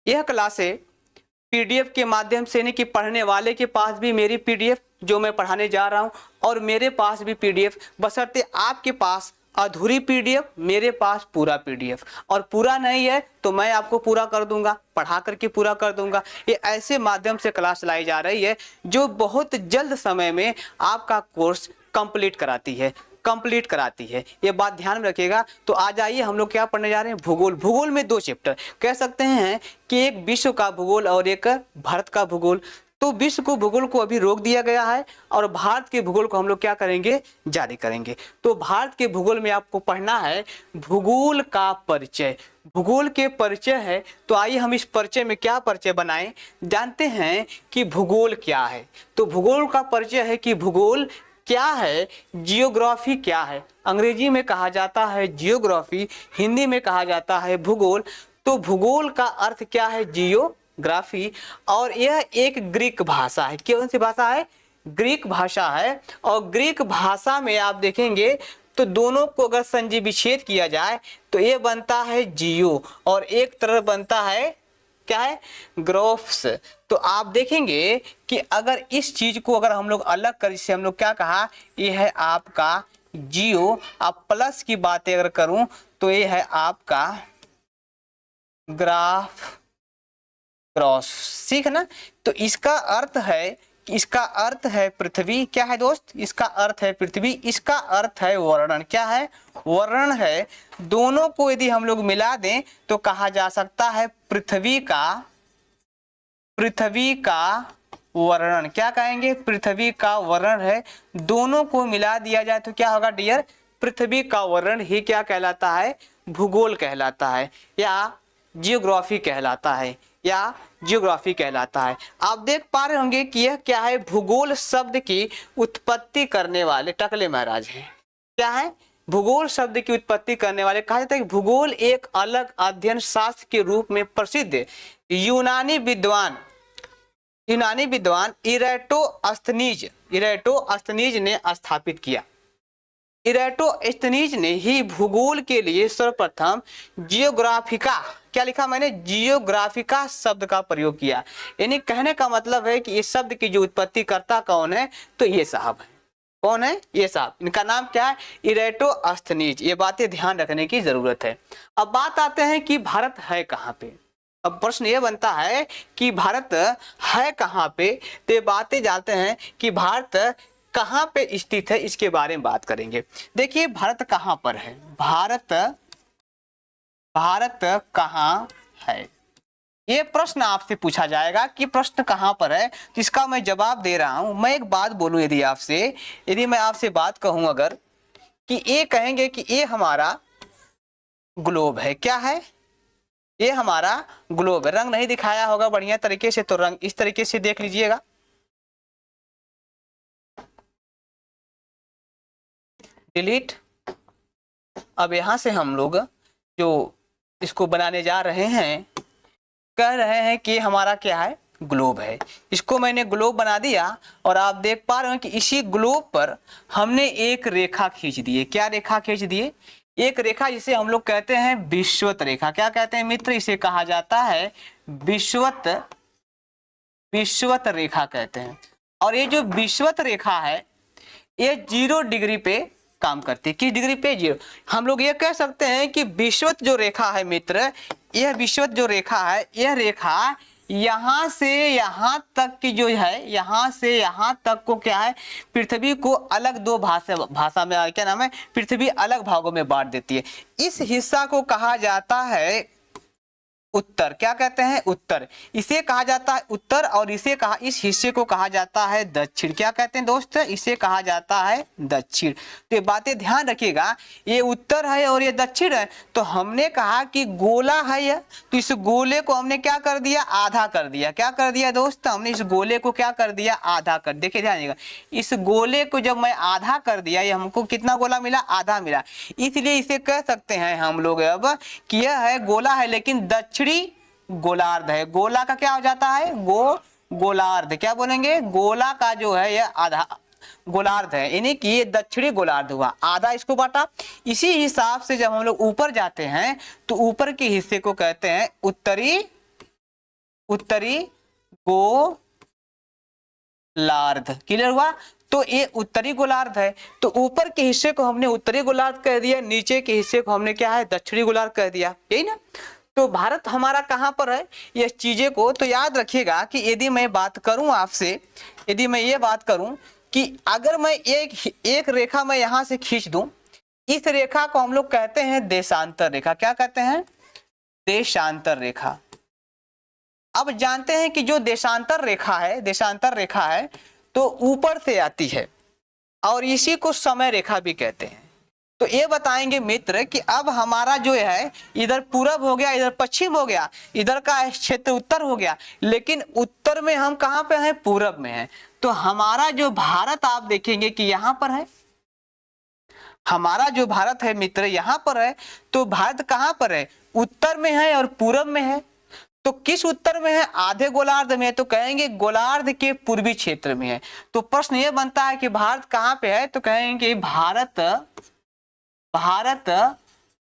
यह क्लासें पीडीएफ के माध्यम से यानी कि पढ़ने वाले के पास भी मेरी पीडीएफ जो मैं पढ़ाने जा रहा हूं और मेरे पास भी पीडीएफ, बशर्ते आपके पास अधूरी पीडीएफ, मेरे पास पूरा पीडीएफ। और पूरा नहीं है तो मैं आपको पूरा कर दूंगा, पढ़ा करके पूरा कर दूंगा। ये ऐसे माध्यम से क्लास चलाई जा रही है जो बहुत जल्द समय में आपका कोर्स कंप्लीट कराती है। ये बात ध्यान में रखिएगा। तो आ जाइए, हम लोग क्या पढ़ने जा रहे हैं, भूगोल। भूगोल में 2 चैप्टर कह सकते हैं कि एक विश्व का भूगोल और एक भारत का भूगोल। तो विश्व को भूगोल को अभी रोक दिया गया है और भारत के भूगोल को हम लोग क्या करेंगे, जारी करेंगे। तो भारत के भूगोल में आपको पढ़ना है भूगोल का परिचय। भूगोल के परिचय है, तो आइए हम इस परिचय में क्या परिचय बनाएं, जानते हैं कि भूगोल क्या है। तो भूगोल का परिचय है कि भूगोल क्या है, जियोग्राफी क्या है। अंग्रेजी में कहा जाता है जियोग्राफी, हिंदी में कहा जाता है भूगोल। तो भूगोल का अर्थ क्या है, जियोग्राफी। और यह एक ग्रीक भाषा है। कौन सी भाषा है, ग्रीक भाषा है। और ग्रीक भाषा में आप देखेंगे तो दोनों को अगर संधि विच्छेद किया जाए तो ये बनता है जियो और एक तरफ बनता है क्या है, ग्रोफ्स। तो आप देखेंगे कि अगर इस चीज को अगर हम लोग अलग कर, जिसे हम लोग क्या कहा, ये है आपका जियो। आप प्लस की बातें अगर करूं तो ये है आपका ग्राफ क्रॉस, ठीक है ना। तो इसका अर्थ है पृथ्वी। क्या है दोस्त, इसका अर्थ है पृथ्वी। इसका अर्थ है वर्णन। क्या है, वर्णन है। दोनों को यदि हम लोग मिला दें तो कहा जा सकता है पृथ्वी का वर्णन। क्या कहेंगे, पृथ्वी का वर्णन है। दोनों को मिला दिया जाए तो क्या होगा डियर, पृथ्वी का वर्णन ही क्या कहलाता है, भूगोल कहलाता है या जियोग्राफी कहलाता है आप देख पा रहे होंगे कि यह क्या है, भूगोल शब्द की उत्पत्ति करने वाले टकले महाराज हैं। क्या है, भूगोल शब्द की उत्पत्ति करने वाले। कहा जाता है कि भूगोल एक अलग अध्ययन शास्त्र के रूप में प्रसिद्ध यूनानी विद्वान इरेटोस्थनीज ने स्थापित किया। इरेटोस्थनीज ने ही भूगोल के लिए सर्वप्रथम जियोग्राफिका, क्या लिखा मैंने, जियोग्राफिका शब्द का प्रयोग किया। यानी कहने का मतलब है कि इस शब्द की जो उत्पत्ति करता कौन है, तो ये साहब है। कौन है, ये साहब। इनका नाम क्या है, इरेटोस्थनीज। ये बातें ध्यान रखने की जरूरत है। अब बात आते हैं कि भारत है कहाँ पे। अब प्रश्न ये बनता है कि भारत है कहाँ पे। तो ये बातें जानते हैं कि भारत कहाँ पे स्थित है, इसके बारे में बात करेंगे। देखिए भारत कहाँ पर है, भारत कहाँ है, ये प्रश्न आपसे पूछा जाएगा कि प्रश्न कहाँ पर है। तो इसका मैं जवाब दे रहा हूं। मैं एक बात बोलूं, यदि मैं आपसे बात कहूं अगर कि ये कहेंगे कि ये हमारा ग्लोब है। क्या है, ये हमारा ग्लोब है। रंग नहीं दिखाया होगा बढ़िया तरीके से, तो रंग इस तरीके से देख लीजिएगा। डिलीट। अब यहां से हम लोग जो इसको बनाने जा रहे हैं, कह रहे हैं कि हमारा क्या है, ग्लोब है। इसको मैंने ग्लोब बना दिया और आप देख पा रहे हैं कि इसी ग्लोब पर हमने एक रेखा खींच दी है। क्या रेखा खींच दिए, एक रेखा जिसे हम लोग कहते हैं विषुवत रेखा। क्या कहते हैं मित्र, इसे कहा जाता है विषुवत रेखा कहते हैं। और ये जो विषुवत रेखा है ये 0 डिग्री पे काम करती है। किस डिग्री पे, 0। हम लोग ये कह सकते हैं कि विषुवत जो रेखा है मित्र, यह विषुवत जो रेखा है, यह रेखा यहाँ से यहाँ तक की जो है, यहाँ से यहाँ तक को क्या है, पृथ्वी को अलग 2 भाषा में क्या नाम है, पृथ्वी अलग भागों में बांट देती है। इस हिस्सा को कहा जाता है उत्तर। क्या कहते हैं, उत्तर। इसे कहा जाता है उत्तर और इस हिस्से को कहा जाता है दक्षिण। क्या कहते हैं दोस्त, इसे कहा जाता है दक्षिण। तो ये बातें ध्यान रखिएगा, ये उत्तर है और ये दक्षिण है। तो हमने कहा कि गोला है यह, तो इस गोले को हमने क्या कर दिया, आधा कर दिया। क्या कर दिया दोस्त, हमने इस गोले को क्या कर दिया, आधा कर। देखिए ध्यान रखिएगा, इस गोले को जब मैं आधा कर दिया, ये हमको कितना गोला मिला, आधा मिला। इसलिए इसे कह सकते हैं हम लोग अब कि यह है गोला है लेकिन दक्षिणी गोलार्ध है। गोला का क्या हो जाता है, गोलार्ध। क्या बोलेंगे, गोला का जो है यह आधा गोलार्ध है, यानी कि ये दक्षिणी गोलार्ध हुआ, आधा इसको बांटा। इसी हिसाब से जब हम लोग ऊपर जाते हैं तो ऊपर के हिस्से को कहते हैं उत्तरी उत्तरी गोलार्ध। क्लियर हुआ? तो ये उत्तरी गोलार्ध है, तो ऊपर के हिस्से को हमने उत्तरी गोलार्ध कह दिया, नीचे के हिस्से को हमने क्या है, दक्षिणी गोलार्ध कह दिया, यही ना। तो भारत हमारा कहाँ पर है, ये चीजें को तो याद रखिएगा कि यदि मैं बात करूं आपसे, यदि मैं ये बात करूं कि अगर मैं एक रेखा मैं यहां से खींच दूं, इस रेखा को हम लोग कहते हैं देशांतर रेखा। क्या कहते हैं? देशांतर रेखा। अब जानते हैं कि जो देशांतर रेखा है तो ऊपर से आती है और इसी को समय रेखा भी कहते हैं। तो ये बताएंगे मित्र कि अब हमारा जो है इधर पूरब हो गया, इधर पश्चिम हो गया, इधर का क्षेत्र उत्तर हो गया, लेकिन उत्तर में हम कहाँ पे हैं, पूरब में हैं। तो हमारा जो भारत आप देखेंगे कि यहाँ पर है, हमारा जो भारत है मित्र यहाँ पर है। तो भारत कहाँ पर है, उत्तर में है और पूरब में है। तो किस उत्तर में है, आधे गोलार्ध में, तो कहेंगे गोलार्ध के पूर्वी क्षेत्र में है। तो प्रश्न ये बनता है कि भारत कहाँ पे है, तो कहेंगे भारत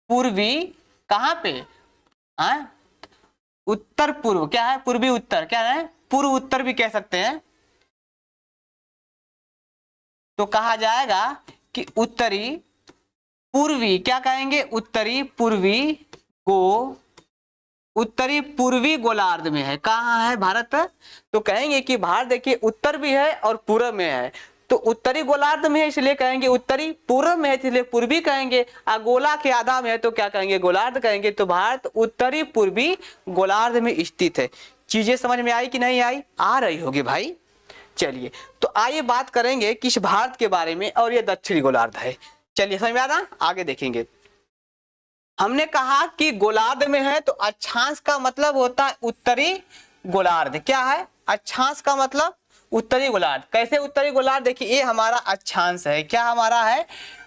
पूर्वी कहाँ पे, उत्तर पूर्व, क्या है, पूर्वी उत्तर, क्या है, पूर्व उत्तर भी कह सकते हैं। तो कहा जाएगा कि उत्तरी पूर्वी, क्या कहेंगे, उत्तरी पूर्वी गोलार्ध में है। कहाँ है भारत, तो कहेंगे कि भारत देखिए उत्तर भी है और पूर्व में है। तो उत्तरी गोलार्ध में है इसलिए कहेंगे उत्तरी, पूर्व में है इसलिए पूर्वी कहेंगे, गोला के आधा में है तो क्या कहेंगे, गोलार्ध कहेंगे। तो भारत उत्तरी पूर्वी गोलार्ध में स्थित है। चीजें समझ में आई कि नहीं आई, आ रही होगी भाई। चलिए तो आइए बात करेंगे किस भारत के बारे में, और ये दक्षिणी गोलार्ध है। चलिए समझ में आ रहा, आगे देखेंगे। हमने कहा कि गोलार्ध में है तो अक्षांश का मतलब होता है उत्तरी गोलार्ध। क्या है, अक्षांश का मतलब उत्तरी गोलार्ध। कैसे उत्तरी गोलार्ध, देखिए ये हमारा अक्षांश है, क्या हमारा है,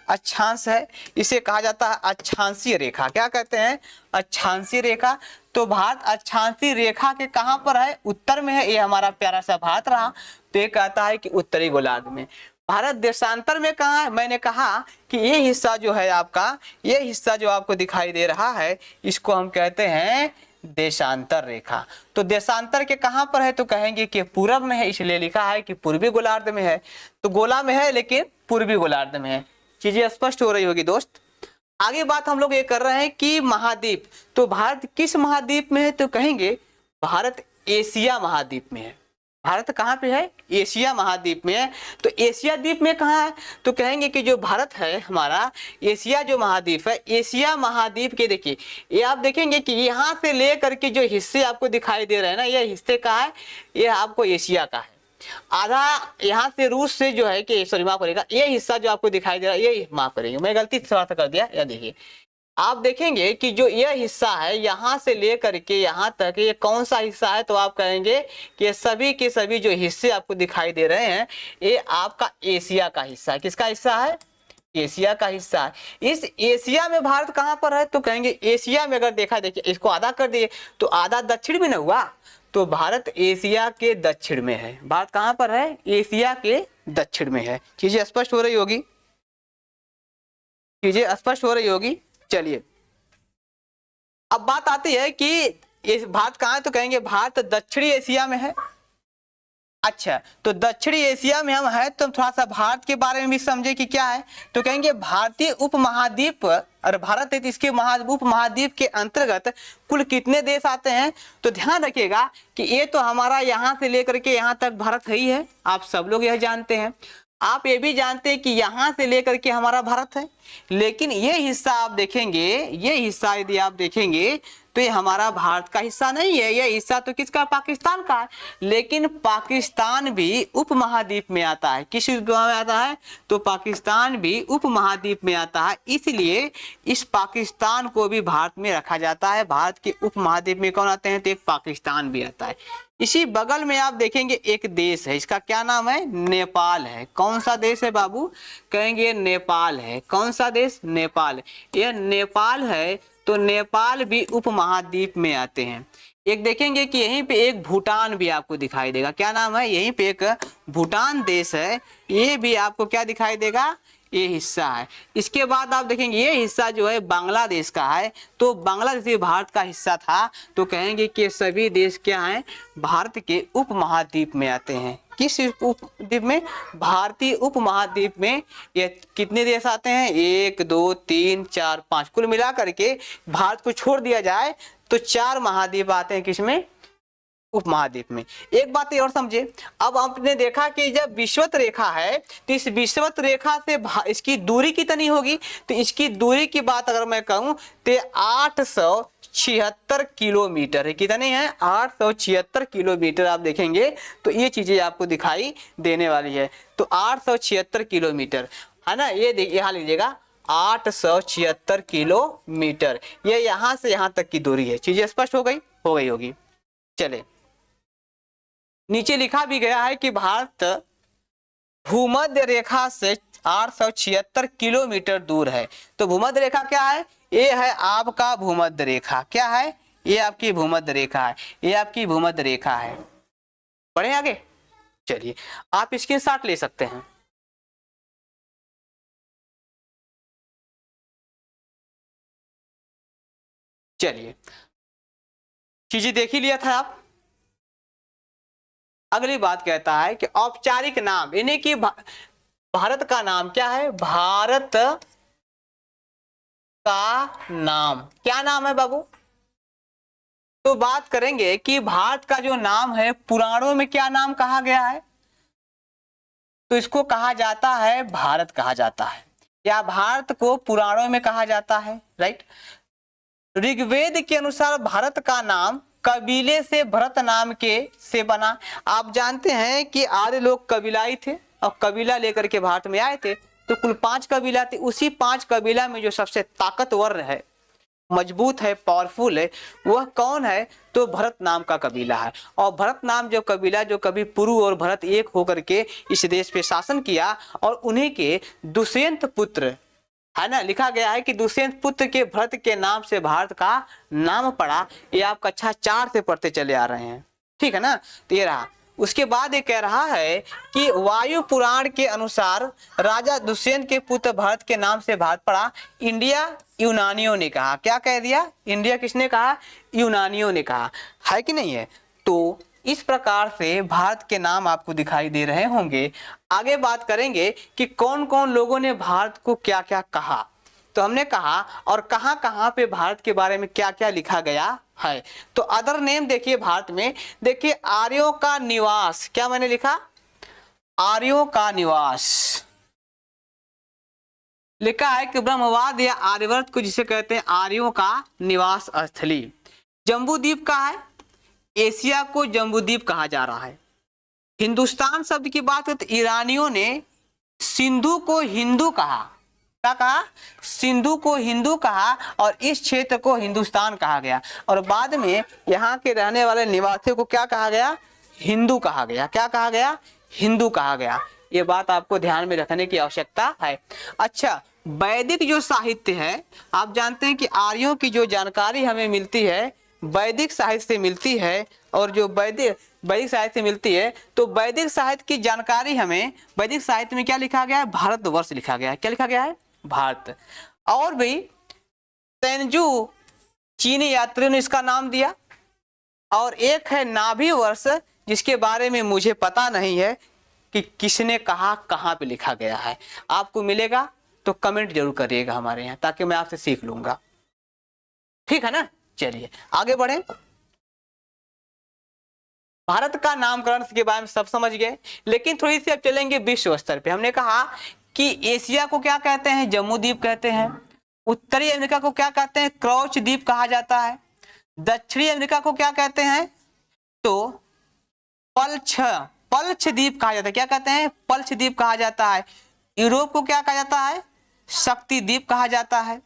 अक्षांश है। इसे कहा जाता है अक्षांशीय रेखा। क्या कहते हैं, अक्षांशीय रेखा। तो भारत अक्षांशीय रेखा के कहां पर है, उत्तर में है। ये हमारा प्यारा सा भारत रहा। तो ये कहता है कि उत्तरी गोलार्ध में। भारत देशांतर में कहाँ है, मैंने कहा कि ये हिस्सा जो है आपका, ये हिस्सा जो आपको दिखाई दे रहा है, इसको हम कहते हैं देशांतर रेखा। तो देशांतर के कहां पर है, तो कहेंगे कि पूरब में है, इसलिए लिखा है कि पूर्वी गोलार्ध में है। तो गोला में है लेकिन पूर्वी गोलार्ध में है। चीजें स्पष्ट हो रही होगी दोस्त। आगे बात हम लोग ये कर रहे हैं कि महाद्वीप। तो भारत किस महाद्वीप में है, तो कहेंगे भारत एशिया महाद्वीप में है। भारत कहाँ पे है, एशिया महाद्वीप में है। तो एशिया द्वीप में कहाँ है, तो कहेंगे कि जो भारत है हमारा, एशिया जो महाद्वीप है, एशिया महाद्वीप के देखिए ये आप देखेंगे कि यहाँ से लेकर के जो हिस्से आपको दिखाई दे रहे हैं ना, ये हिस्से का है, ये आपको एशिया का है। आधा यहाँ से रूस से जो है कि सॉरी माफ करेगा, ये हिस्सा जो आपको दिखाई दे रहा है, ये माफ करेंगे, मैं गलती से थोड़ा सा कर दिया। या देखिए आप देखेंगे कि जो यह हिस्सा है यहाँ से लेकर के यहाँ तक, ये कौन सा हिस्सा है, तो आप कहेंगे कि ये सभी के सभी जो हिस्से आपको दिखाई दे रहे हैं, ये आपका एशिया का हिस्सा है। किसका हिस्सा है, एशिया का हिस्सा है। इस एशिया में भारत कहाँ पर है, तो कहेंगे एशिया में अगर देखा, देखिए इसको आधा कर दिए तो आधा दक्षिण में न हुआ, तो भारत एशिया के दक्षिण में है। भारत कहाँ पर है, एशिया के दक्षिण में है। चीजें स्पष्ट हो रही होगी, चीजें स्पष्ट हो रही होगी। चलिए अब बात आती है कि भारत कहाँ है, तो कहेंगे भारत दक्षिणी एशिया में है। अच्छा, तो दक्षिणी एशिया में हम है तो थोड़ा सा भारत के बारे में भी समझे कि क्या है, तो कहेंगे भारतीय उपमहाद्वीप, और भारत है तो इसके उपमहाद्वीप के अंतर्गत कुल कितने देश आते हैं, तो ध्यान रखिएगा कि ये तो हमारा यहाँ से लेकर के यहाँ तक भारत है ही है, आप सब लोग यह जानते हैं। आप ये भी जानते हैं कि यहाँ से लेकर के हमारा भारत है, लेकिन ये हिस्सा आप देखेंगे, ये हिस्सा यदि आप देखेंगे तो ये हमारा भारत का हिस्सा नहीं है, ये हिस्सा तो किसका, पाकिस्तान का है। लेकिन पाकिस्तान भी उपमहाद्वीप में आता है। किस में आता है, तो पाकिस्तान भी उपमहाद्वीप में आता है, इसलिए इस पाकिस्तान को भी भारत में रखा जाता है। भारत के उपमहाद्वीप में कौन आते हैं, तो एक पाकिस्तान भी आता है। इसी बगल में आप देखेंगे एक देश है, इसका क्या नाम है, नेपाल है। कौन सा देश है बाबू, कहेंगे नेपाल है। कौन सा देश, नेपाल। यह नेपाल है, तो नेपाल भी उपमहाद्वीप में आते हैं। एक देखेंगे कि यहीं पे एक भूटान भी आपको दिखाई देगा। क्या नाम है, यहीं पे एक भूटान देश है, ये भी आपको क्या दिखाई देगा, ये हिस्सा है। इसके बाद आप देखेंगे ये हिस्सा जो है बांग्लादेश का है, तो बांग्लादेश भी भारत का हिस्सा था, तो कहेंगे कि सभी देश क्या हैं, भारत के उपमहाद्वीप में आते हैं। किस उपद्वीप में? भारतीय उपमहाद्वीप में ये कितने देश आते हैं? 1 2 3 4 5, कुल मिला करके भारत को छोड़ दिया जाए तो 4 महाद्वीप आते हैं। किसमें? उपमहाद्वीप में। एक बात ये और समझे, अब आपने देखा कि जब विषुवत रेखा है तो इस विषुवत रेखा से इसकी दूरी कितनी होगी, तो इसकी दूरी की बात अगर मैं कहूं तो 876 किलोमीटर है। कितने हैं? 876 किलोमीटर। आप देखेंगे तो ये चीजें आपको दिखाई देने वाली है। तो 876 किलोमीटर है ना, ये यहाँ लीजिएगा 876 किलोमीटर, ये यहाँ से यहाँ तक की दूरी है। चीजें स्पष्ट हो गई? हो गई होगी। चले, नीचे लिखा भी गया है कि भारत भूमध्य रेखा से 876 किलोमीटर दूर है। तो भूमध्य रेखा क्या है? ये है आपका भूमध्य रेखा। क्या है? ये आपकी भूमध्य रेखा है, ये आपकी भूमध्य रेखा है। बढ़े आगे, चलिए आप स्क्रीनशॉट ले सकते हैं। चलिए, चीजें देख ही लिया था आप। अगली बात कहता है कि औपचारिक नाम, यानी कि भारत का नाम क्या है? भारत का नाम क्या नाम है बाबू? तो बात करेंगे कि भारत का जो नाम है पुराणों में क्या नाम कहा गया है, तो इसको कहा जाता है भारत कहा जाता है, या भारत को पुराणों में कहा जाता है। राइट। ऋग्वेद के अनुसार भारत का नाम कबीले से भरत नाम के से बना। आप जानते हैं कि आर्य लोग कबीलाई थे और कबीला लेकर के भारत में आए थे, तो कुल 5 कबीला थे। उसी 5 कबीला में जो सबसे ताकतवर है, मजबूत है, पावरफुल है, वह कौन है? तो भरत नाम का कबीला है। और भरत नाम जो कबीला, जो कभी पुरु और भरत एक होकर के इस देश पे शासन किया, और उन्हीं के दुष्यंत पुत्र है ना, लिखा गया है कि दुष्यंत पुत्र के भरत के नाम से भारत का नाम पड़ा। ये आप कक्षा 4 से पढ़ते चले आ रहे हैं, ठीक है ना। तो ये रहा। उसके बाद ये कह रहा है कि वायु पुराण के अनुसार राजा दुष्यंत के पुत्र भरत के नाम से भारत पड़ा। इंडिया यूनानियों ने कहा। क्या कह दिया? इंडिया किसने कहा? यूनानियों ने कहा, है कि नहीं है? तो इस प्रकार से भारत के नाम आपको दिखाई दे रहे होंगे। आगे बात करेंगे कि कौन कौन लोगों ने भारत को क्या क्या कहा। तो हमने कहा, और कहां कहां पे भारत के बारे में क्या क्या लिखा गया है। तो अदर नेम देखिए भारत में, देखिए आर्यों का निवास। क्या मैंने लिखा? आर्यों का निवास। लिखा है कि ब्रह्मवाद या आर्यवर्त को जिसे कहते हैं आर्यों का निवास स्थली। जम्बूद्वीप का है, एशिया को जम्बूद्वीप कहा जा रहा है। हिंदुस्तान शब्द की बात करें तो ईरानियों ने सिंधु को हिंदू कहा। क्या कहा? सिंधु को हिंदू कहा, और इस क्षेत्र को हिंदुस्तान कहा गया। और बाद में यहाँ के रहने वाले निवासियों को क्या कहा गया? हिंदू कहा गया। क्या कहा गया? हिंदू कहा गया। ये बात आपको ध्यान में रखने की आवश्यकता है। अच्छा, वैदिक जो साहित्य है, आप जानते हैं कि आर्यों की जो जानकारी हमें मिलती है वैदिक साहित्य से मिलती है, और जो वैदिक साहित्य से मिलती है, तो वैदिक साहित्य की जानकारी हमें, वैदिक साहित्य में क्या लिखा गया है? भारतवर्ष लिखा गया है। क्या लिखा गया है? भारत। और भी तेंजू चीनी यात्रियों ने इसका नाम दिया। और एक है नाभि वर्ष, जिसके बारे में मुझे पता नहीं है कि किसने कहा, कहां पे लिखा गया है। आपको मिलेगा तो कमेंट जरूर करिएगा हमारे यहाँ, ताकि मैं आपसे सीख लूंगा, ठीक है ना। चलिए आगे बढ़े। भारत का नामकरण के बारे में सब समझ गए, लेकिन थोड़ी सी अब चलेंगे विश्व स्तर पे। हमने कहा कि एशिया को क्या कहते हैं? जम्बूद्वीप कहते हैं। उत्तरी अमेरिका को क्या कहते हैं? क्रॉच द्वीप कहा जाता है। दक्षिणी अमेरिका को क्या कहते हैं? तो पल्छ द्वीप कहा जाता है। क्या कहते हैं? पल्छ द्वीप कहा जाता है। यूरोप को क्या कहा जाता है? शक्ति द्वीप कहा जाता है।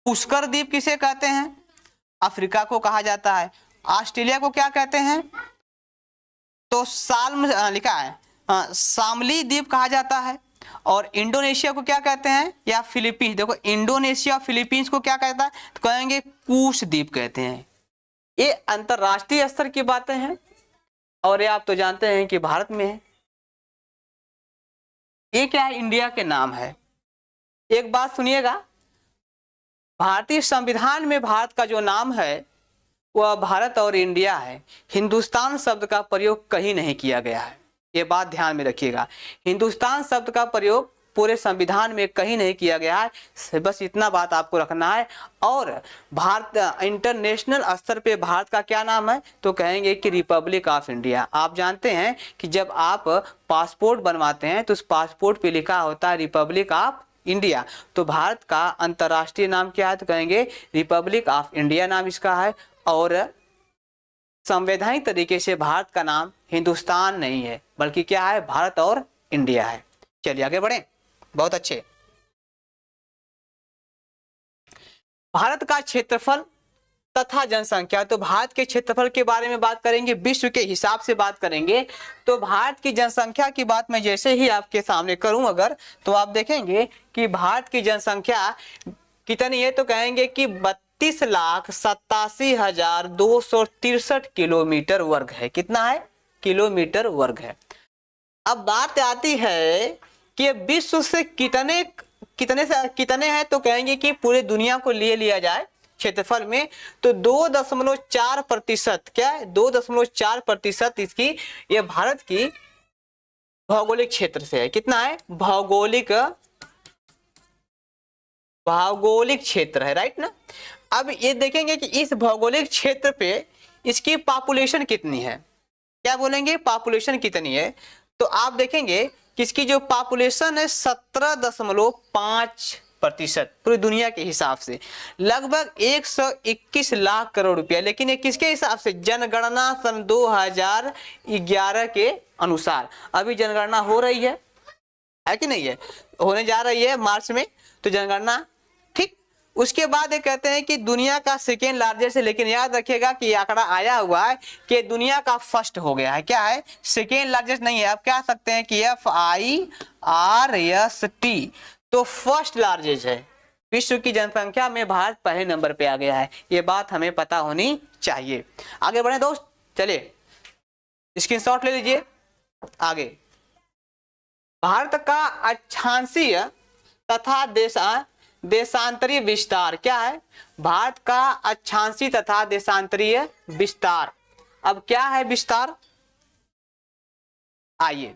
पुष्कर द्वीप किसे कहते हैं? अफ्रीका को कहा जाता है। ऑस्ट्रेलिया को क्या कहते हैं? तो साल्म लिखा है, शामली द्वीप कहा जाता है। और इंडोनेशिया को क्या कहते हैं? या फिलीपींस। देखो इंडोनेशिया और फिलीपींस को क्या कहता है? तो कहेंगे कूश द्वीप कहते हैं। ये अंतरराष्ट्रीय स्तर की बातें हैं, और ये आप तो जानते हैं कि भारत में है। ये क्या है, इंडिया के नाम है। एक बात सुनिएगा, भारतीय संविधान में भारत का जो नाम है वह भारत और इंडिया है। हिंदुस्तान शब्द का प्रयोग कहीं नहीं किया गया है, ये बात ध्यान में रखिएगा। हिंदुस्तान शब्द का प्रयोग पूरे संविधान में कहीं नहीं किया गया है, बस इतना बात आपको रखना है। और भारत इंटरनेशनल स्तर पे भारत का क्या नाम है, तो कहेंगे कि रिपब्लिक ऑफ इंडिया। आप जानते हैं कि जब आप पासपोर्ट बनवाते हैं तो उस पासपोर्ट पे लिखा होता है रिपब्लिक ऑफ इंडिया, तो भारत का अंतर्राष्ट्रीय नाम क्या है, तो कहेंगे रिपब्लिक ऑफ इंडिया नाम इसका है। और संवैधानिक तरीके से भारत का नाम हिंदुस्तान नहीं है, बल्कि क्या है, भारत और इंडिया है। चलिए आगे बढ़ें, बहुत अच्छे। भारत का क्षेत्रफल तथा जनसंख्या, तो भारत के क्षेत्रफल के बारे में बात करेंगे, विश्व के हिसाब से बात करेंगे। तो भारत की जनसंख्या की बात मैं जैसे ही आपके सामने करूं अगर, तो आप देखेंगे कि भारत की जनसंख्या कितनी है, तो कहेंगे कि 32,87,263 किलोमीटर वर्ग है। कितना है, किलोमीटर वर्ग है। अब बात आती है कि विश्व से कितने हैं, तो कहेंगे कि पूरे दुनिया को लिया जाए क्षेत्रफल में, तो 2.4%, क्या है, 2.4% इसकी, ये भारत की भौगोलिक क्षेत्र से है। कितना है, भौगोलिक क्षेत्र है, राइट ना। अब ये देखेंगे कि इस भौगोलिक क्षेत्र पे इसकी पॉपुलेशन कितनी है, क्या बोलेंगे, पॉपुलेशन कितनी है। तो आप देखेंगे कि इसकी जो पॉपुलेशन है 17.5% पूरी दुनिया के हिसाब से, लगभग 121 लाख करोड़ रुपया। लेकिन ये किसके हिसाब से, जनगणना सन 2011 के अनुसार। अभी जनगणना हो रही है कि नहीं है, होने जा रही है मार्च में, तो जनगणना, ठीक। उसके बाद ये कहते हैं कि दुनिया का सेकेंड लार्जेस्ट है, लेकिन याद रखिएगा कि आंकड़ा आया हुआ है कि दुनिया का फर्स्ट हो गया है। क्या है, सेकेंड लार्जेस्ट नहीं है। आप क्या सकते हैं कि FIRST, तो फर्स्ट लार्जेस्ट है। विश्व की जनसंख्या में भारत पहले नंबर पे आ गया है, ये बात हमें पता होनी चाहिए। आगे बढ़े दोस्त, चलिए स्क्रीनशॉट ले लीजिए। आगे, भारत का अक्षांशीय तथा देशांतरीय विस्तार, क्या है, भारत का अक्षांशीय तथा देशांतरीय विस्तार। अब क्या है विस्तार, आइए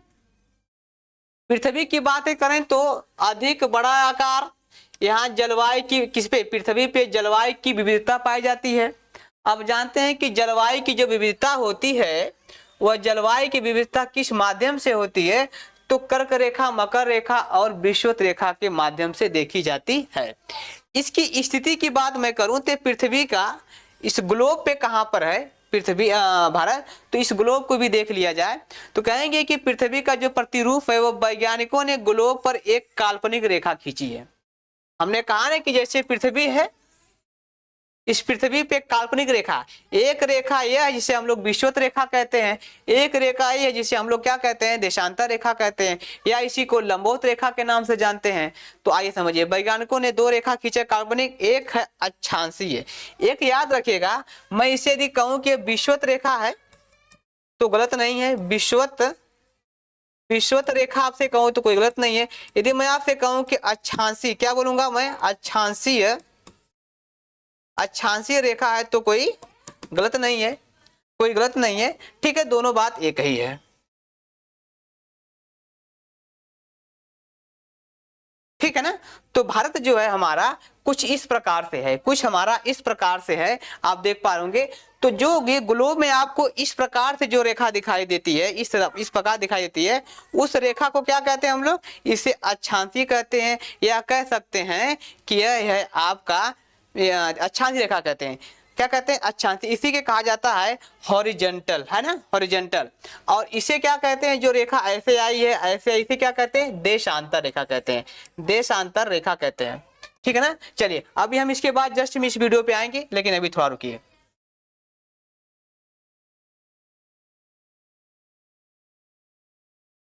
पृथ्वी की बातें करें तो अधिक बड़ा आकार, यहाँ जलवायु की किस पे, पृथ्वी पे जलवायु की विविधता पाई जाती है। अब जानते हैं कि जलवायु की जो विविधता होती है वह जलवायु की विविधता किस माध्यम से होती है, तो कर्क रेखा, मकर रेखा और विषुवत रेखा के माध्यम से देखी जाती है। इसकी स्थिति की बात मैं करूं तो पृथ्वी का इस ग्लोब पे कहां पर है, पृथ्वी भारत, तो इस ग्लोब को भी देख लिया जाए तो कहेंगे कि पृथ्वी का जो प्रतिरूप है वो वैज्ञानिकों ने ग्लोब पर एक काल्पनिक रेखा खींची है। हमने कहा ना कि जैसे पृथ्वी है, इस पृथ्वी पे काल्पनिक रेखा, एक रेखा यह है जिसे हम लोग विषुवत रेखा कहते हैं, एक रेखा यह है जिसे हम लोग क्या कहते हैं, देशांतर रेखा कहते हैं, या इसी को लंबवत रेखा के नाम से जानते हैं। तो आइए समझिए, वैज्ञानिकों ने दो रेखा खींचे काल्पनिक, एक है अक्षांशीय, एक याद रखिएगा। मैं इसे यदि कहूं कि विषुवत रेखा है तो गलत नहीं है, विषुवत रेखा आपसे कहूं तो कोई गलत नहीं है। यदि मैं आपसे कहूं कि अक्षांशीय, क्या बोलूंगा मैं, अक्षांशीय रेखा है तो कोई गलत नहीं है, कोई गलत नहीं है, ठीक है, दोनों बात एक ही है। ठीक है ना। तो भारत जो है हमारा कुछ इस प्रकार से है, कुछ हमारा इस प्रकार से है, आप देख पा होंगे। तो जो ये ग्लोब में आपको इस प्रकार से जो रेखा दिखाई देती है, इस प्रकार दिखाई देती है, उस रेखा को क्या कहते हैं हम लोग, इसे अक्षांशीय कहते हैं, या कह सकते हैं कि यह है आपका अक्षांशीय रेखा कहते हैं। क्या कहते हैं, अक्षांशीय। इसी के कहा जाता है हॉरिजॉन्टल, है ना, हॉरिजॉन्टल। और इसे क्या कहते हैं, जो रेखा ऐसे आई है, ऐसे, इसे क्या कहते हैं, देशांतर रेखा कहते हैं, देशांतर रेखा कहते हैं। ठीक है ना। चलिए अभी हम इसके बाद जस्ट इस वीडियो पे आएंगे, लेकिन अभी थोड़ा रुकिए।